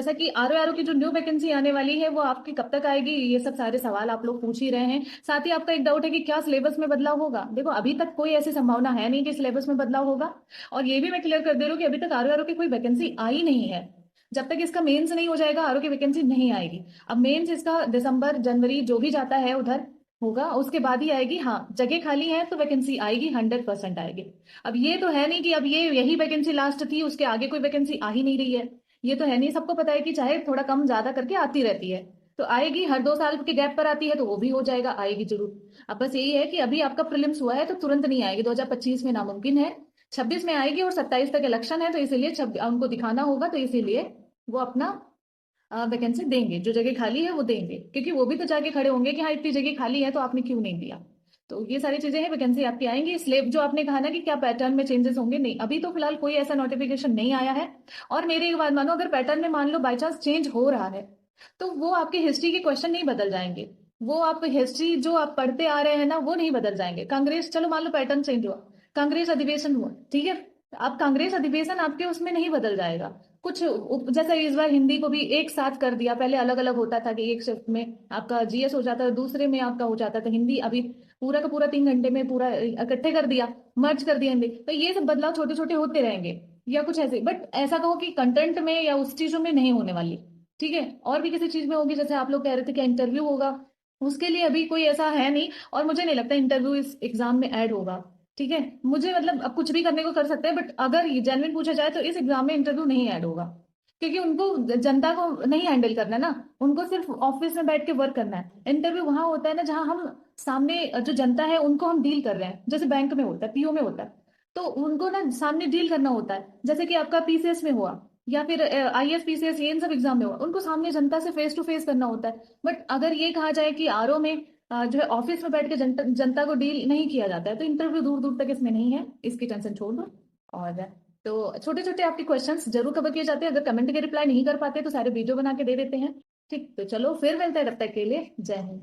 जैसा कि आरओ की जो न्यू वैकेंसी आने वाली है वो आपकी कब तक आएगी, ये सब सारे सवाल आप लोग पूछ ही रहे हैं। साथ ही आपका एक डाउट है कि क्या सिलेबस में बदलाव होगा। देखो अभी तक कोई ऐसी संभावना है नहीं कि सिलेबस में बदलाव होगा। और ये भी मैं क्लियर कर दे रही हूँ कि अभी तक आरओ की कोई वैकेंसी आई नहीं है। जब तक इसका मेंस नहीं हो जाएगा आरओ की वैकेंसी नहीं आएगी। अब मेंस इसका दिसंबर जनवरी जो भी जाता है उधर होगा, उसके बाद ही आएगी। हाँ, जगह खाली है तो वैकेंसी आएगी, 100% आएगी। अब ये तो है नहीं कि अब ये यही वैकेंसी लास्ट थी, उसके आगे कोई वैकेंसी आ ही नहीं रही है। ये तो है नहीं, सबको पता है कि चाहे थोड़ा कम ज्यादा करके आती रहती है। तो आएगी, हर 2 साल के गैप पर आती है तो वो भी हो जाएगा, आएगी जरूर। अब बस यही है कि अभी आपका प्रीलिम्स हुआ है तो तुरंत नहीं आएगी, 2025 में नामुमकिन है। 26 में आएगी और 27 तक इलेक्शन है, तो इसीलिए उनको दिखाना होगा, तो इसीलिए वो अपना वैकेंसी देंगे, जो जगह खाली है वो देंगे, क्योंकि वो भी तो जाके खड़े होंगे कि हाँ इतनी जगह खाली है तो आपने क्यों नहीं दिया। तो ये सारी चीजें हैं, वैकेंसी आपकी आएंगी। स्लेब जो आपने कहा ना कि क्या पैटर्न में चेंजेस होंगे, नहीं अभी तो फिलहाल कोई ऐसा नोटिफिकेशन नहीं आया है। और मेरी एक बात मानो, अगर पैटर्न में मान लो बाई चांस चेंज हो रहा है तो वो आपके हिस्ट्री के क्वेश्चन नहीं बदल जाएंगे। वो आप हिस्ट्री जो आप पढ़ते आ रहे हैं ना वो नहीं बदल जाएंगे। कांग्रेस, चलो मान लो पैटर्न चेंज हुआ, कांग्रेस अधिवेशन हुआ, ठीक है। अब कांग्रेस अधिवेशन आपके उसमें नहीं बदल जाएगा। कुछ जैसे इस बार हिंदी को भी एक साथ कर दिया, पहले अलग अलग होता था कि एक शिफ्ट में आपका जीएस हो जाता था, दूसरे में आपका हो जाता था हिंदी। अभी पूरा का पूरा 3 घंटे में पूरा इकट्ठे कर दिया, मर्ज कर दिया हिंदी। तो ये सब बदलाव छोटे छोटे होते रहेंगे या कुछ ऐसे, बट ऐसा कहो कि कंटेंट में या उस चीजों में नहीं होने वाली। ठीक है, और भी किसी चीज में होगी, जैसे आप लोग कह रहे थे कि इंटरव्यू होगा, उसके लिए अभी कोई ऐसा है नहीं। और मुझे नहीं लगता इंटरव्यू इस एग्जाम में ऐड होगा। ठीक है, मुझे मतलब अब कुछ भी करने को कर सकते हैं, बट अगर जेन्युइन पूछा जाए तो इस एग्जाम में इंटरव्यू नहीं ऐड होगा। क्योंकि उनको जनता को नहीं हैंडल करना है ना, उनको सिर्फ ऑफिस में बैठ के वर्क करना है। इंटरव्यू वहां होता है ना जहां हम सामने जो जनता है उनको हम डील कर रहे हैं, जैसे बैंक में होता है, पीओ में होता है। तो उनको ना सामने डील करना होता है, जैसे कि आपका पीसीएस में हुआ या फिर आईएएस पीसीएस, ये इन सब एग्जाम में हुआ, उनको सामने जनता से फेस टू फेस करना होता है। बट अगर ये कहा जाए कि आरओ में जो है ऑफिस में बैठ के जनता को डील नहीं किया जाता है, तो इंटरव्यू दूर दूर तक इसमें नहीं है, इसकी टेंशन छोड़ दो। और तो छोटे छोटे आपके क्वेश्चंस जरूर कवर किए जाते हैं, अगर कमेंट के रिप्लाई नहीं कर पाते तो सारे वीडियो बना के दे देते हैं। ठीक, तो चलो फिर मिलते हैं, तब तक के लिए जय हिंद।